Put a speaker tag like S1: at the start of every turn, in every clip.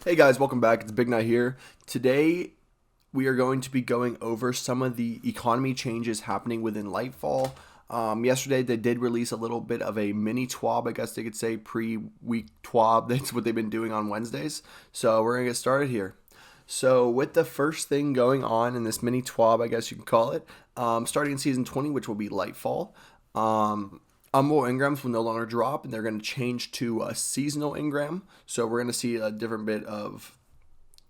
S1: Hey guys, welcome back. It's Big Night here. Today we are going to be going over some of the economy changes happening within Lightfall. Yesterday they did release a little bit of a mini TWAB, I guess they could say pre-week TWAB. That's what they've been doing on Wednesdays. So we're gonna get started here. So with the first thing going on in this mini TWAB, I guess you can call it, starting in season 20, which will be Lightfall. Umbral engrams will no longer drop, and they're going to change to a seasonal engram. So we're going to see a different bit of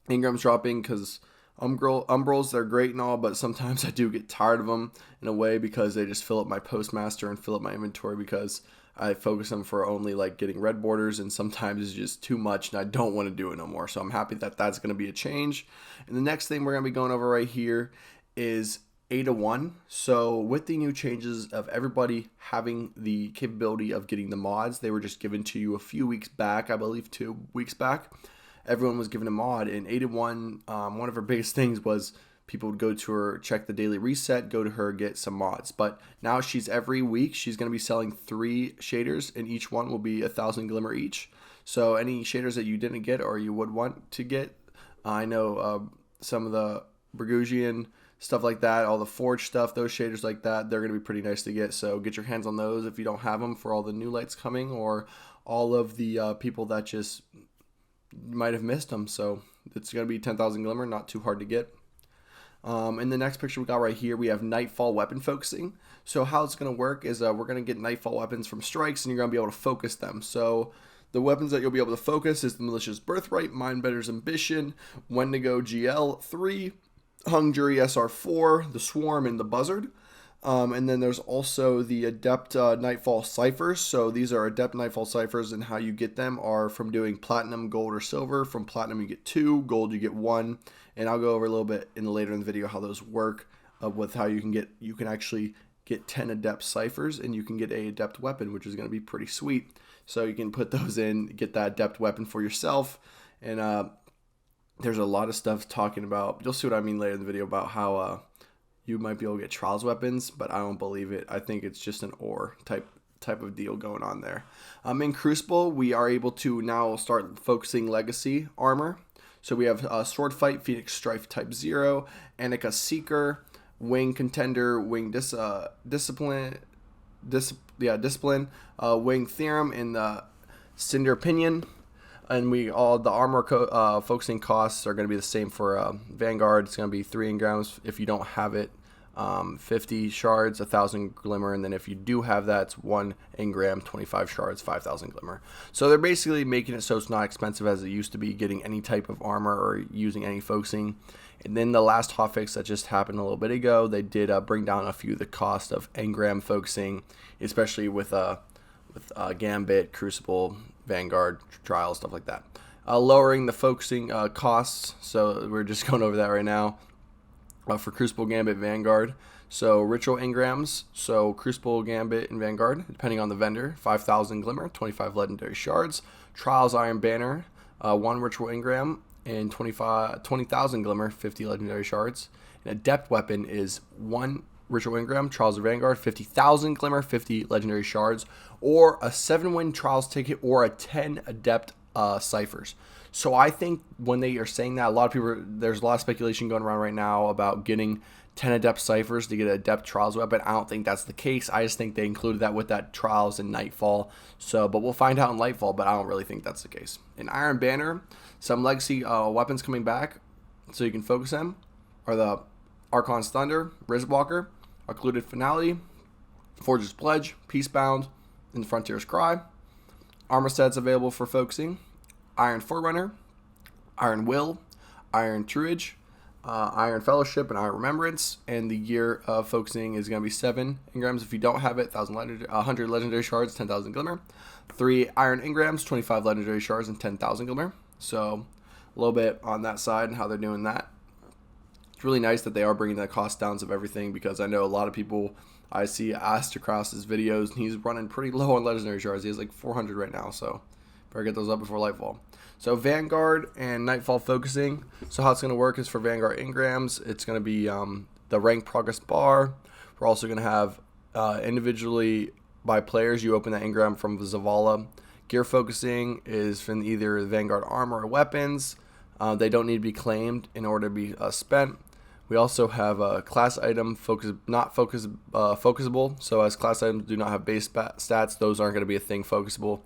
S1: engrams dropping because umbrals, they're great and all, but sometimes I do get tired of them in a way because they just fill up my postmaster and fill up my inventory because I focus them for only like getting red borders, and sometimes it's just too much and I don't want to do it no more. So I'm happy that that's going to be a change. And the next thing we're going to be going over right here is A-1. So with the new changes of everybody having the capability of getting the mods, they were just given to you a few weeks back, I believe 2 weeks back. Everyone was given a mod, and A-1, one of her biggest things was people would go to her, check the daily reset, go to her, get some mods. But now every week she's going to be selling 3 shaders, and each one will be 1,000 glimmer each. So any shaders that you didn't get or you would want to get, I know some of the Burgundian stuff like that, all the forge stuff, those shaders like that, they're going to be pretty nice to get. So get your hands on those if you don't have them for all the new lights coming or all of the people that just might have missed them. So it's going to be 10,000 glimmer, not too hard to get. In the next picture we got right here, we have Nightfall weapon focusing. So how it's going to work is we're going to get Nightfall weapons from strikes, and you're going to be able to focus them. So the weapons that you'll be able to focus is the Militia's Birthright, Mindbetter's Ambition, Wendigo GL3, Hung Jury SR4, the Swarm, and the Buzzard. And then there's also the Adept Nightfall Ciphers. So these are Adept Nightfall Ciphers, and how you get them are from doing Platinum, Gold, or Silver. From Platinum you get 2, Gold you get 1. And I'll go over a little bit later in the video how those work with how you can actually get 10 Adept Ciphers, and you can get a Adept weapon, which is going to be pretty sweet. So you can put those in, get that Adept weapon for yourself, and there's a lot of stuff talking about, you'll see what I mean later in the video, about how you might be able to get trials weapons, but I don't believe it. I think it's just an ore type of deal going on there. In Crucible, we are able to now start focusing legacy armor. So we have Sword Fight, Phoenix Strife Type 0, Annika Seeker, Wing Contender, Wing Discipline, Wing Theorem, and the Cinder Pinion. And the armor focusing costs are going to be the same for Vanguard. It's going to be 3 engrams if you don't have it, 50 shards, 1,000 glimmer, and then if you do have that, it's 1 engram, 25 shards, 5,000 glimmer. So they're basically making it so it's not expensive as it used to be getting any type of armor or using any focusing. And then the last hotfix that just happened a little bit ago, they did bring down a few of the cost of engram focusing, especially with Gambit, Crucible, Vanguard, Trials, stuff like that. Lowering the focusing costs, so we're just going over that right now. For Crucible, Gambit, Vanguard. So Ritual engrams, so Crucible, Gambit, and Vanguard, depending on the vendor, 5,000 glimmer, 25 legendary shards. Trials Iron Banner, 1 Ritual engram, and 20,000 glimmer, 50 legendary shards. An Adept weapon is 1 Ritual engram, Trials of Vanguard, 50,000 glimmer, 50 legendary shards, or a 7-win Trials ticket, or a 10 Adept ciphers. So I think when they are saying that, there's a lot of speculation going around right now about getting 10 Adept ciphers to get an Adept Trials weapon. I don't think that's the case. I just think they included that with that Trials and Nightfall. But we'll find out in Lightfall, but I don't really think that's the case. In Iron Banner, some legacy weapons coming back so you can focus them are the Archon's Thunder, Rizzwalker, Occluded Finality, Forge's Pledge, Peacebound, and Frontier's Cry. Armor sets available for focusing: Iron Forerunner, Iron Will, Iron Truage, Iron Fellowship, and Iron Remembrance. And the year of focusing is going to be 7 engrams if you don't have it, 100 legendary shards, 10,000 glimmer. 3 Iron engrams, 25 legendary shards, and 10,000 glimmer. So a little bit on that side and how they're doing that. It's really nice that they are bringing the cost downs of everything, because I know a lot of people, I see ASTRAL's videos, and he's running pretty low on legendary shards. He has like 400 right now, so better get those up before Lightfall. So Vanguard and Nightfall focusing. So how it's going to work is for Vanguard engrams, it's going to be the rank progress bar. We're also going to have individually by players, you open that engram from Zavala, Gear focusing is from either Vanguard armor or weapons. They don't need to be claimed in order to be spent. We also have a class item focusable. So as class items do not have base stats, those aren't going to be a thing focusable.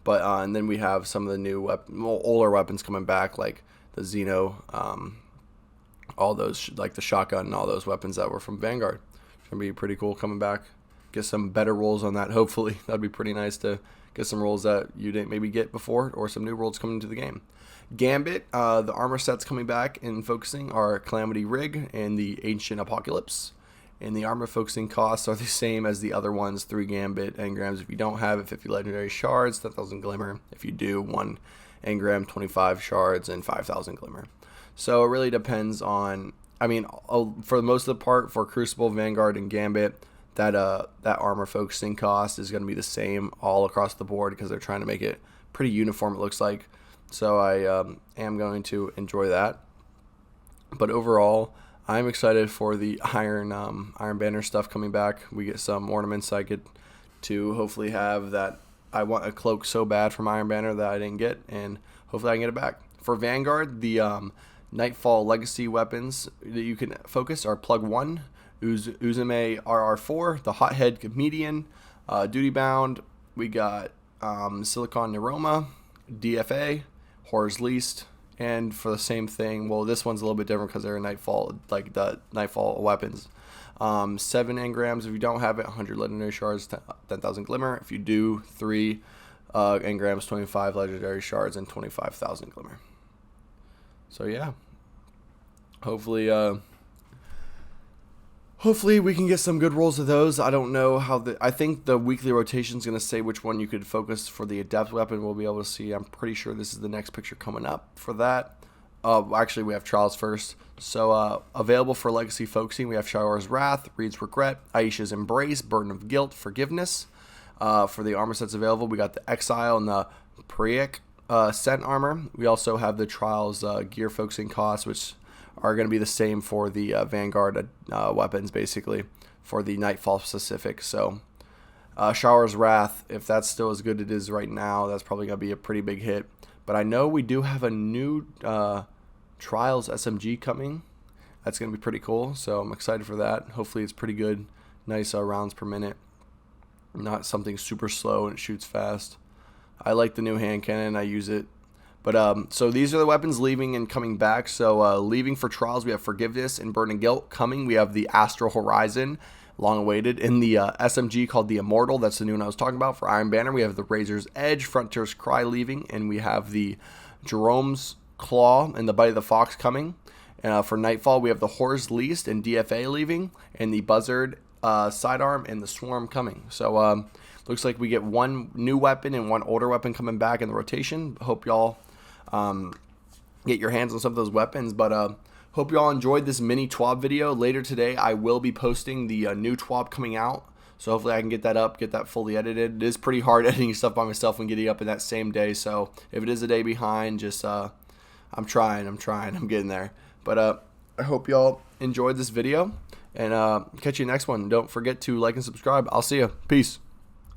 S1: But and then we have some of the new older weapons coming back, like the Xeno, all those like the shotgun and all those weapons that were from Vanguard. It's gonna be pretty cool coming back. Get some better rolls on that. Hopefully, that'd be pretty nice to get some rolls that you didn't maybe get before, or some new rolls coming into the game. Gambit, the armor sets coming back and focusing are Calamity Rig and the Ancient Apocalypse. And the armor focusing costs are the same as the other ones, 3 Gambit engrams if you don't have it, 50 legendary shards, 10,000 glimmer. If you do, 1 engram, 25 shards, and 5,000 glimmer. So it really depends on, I mean, for most of the part, for Crucible, Vanguard, and Gambit, that armor focusing cost is going to be the same all across the board because they're trying to make it pretty uniform, it looks like. So I am going to enjoy that. But overall, I'm excited for the Iron Banner stuff coming back. We get some ornaments I get to hopefully have that. I want a cloak so bad from Iron Banner that I didn't get, and hopefully I can get it back. For Vanguard, the Nightfall Legacy weapons that you can focus are Plug 1, Uzume RR4, the Hothead Comedian, Duty Bound. We got Silicon Neuroma, DFA, Horror's Least, and for the same thing, well, this one's a little bit different because they're Nightfall, like the Nightfall weapons. 7 engrams if you don't have it, 100 legendary shards, 10,000 glimmer. If you do, 3 engrams, 25 legendary shards, and 25,000 glimmer. So yeah, hopefully we can get some good rolls of those. I don't know how I think the weekly rotation is going to say which one you could focus for the adept weapon. We'll be able to see. I'm pretty sure this is the next picture coming up for that. Actually, we have Trials first. So available for Legacy focusing, we have Shower's Wrath, Reed's Regret, Aisha's Embrace, Burden of Guilt, Forgiveness. For the armor sets available, we got the Exile and the Priek Scent armor. We also have the Trials gear focusing costs, which are going to be the same for the Vanguard weapons, basically, for the Nightfall specific. So Shower's Wrath, if that's still as good as it is right now, that's probably going to be a pretty big hit. But I know we do have a new Trials SMG coming. That's going to be pretty cool, so I'm excited for that. Hopefully it's pretty good. Nice rounds per minute. Not something super slow and it shoots fast. I like the new hand cannon. I use it. But so these are the weapons leaving and coming back. So leaving for Trials, we have Forgiveness and Burden and Guilt. Coming, we have the Astral Horizon, long awaited. In the SMG called the Immortal, that's the new one I was talking about. For Iron Banner, we have the Razor's Edge, Frontier's Cry leaving, and we have the Jerome's Claw and the Bite of the Fox coming. For Nightfall, we have the Horror's Least and DFA leaving, and the Buzzard Sidearm and the Swarm coming. So looks like we get 1 new weapon and 1 older weapon coming back in the rotation. Hope y'all get your hands on some of those weapons. But hope you all enjoyed this mini TWAB video. Later today, I will be posting the new TWAB coming out. So hopefully I can get that up, get that fully edited. It is pretty hard editing stuff by myself and getting up in that same day. So if it is a day behind, just I'm trying, I'm getting there. But I hope y'all enjoyed this video, and catch you next one. Don't forget to like and subscribe. I'll see you. Peace.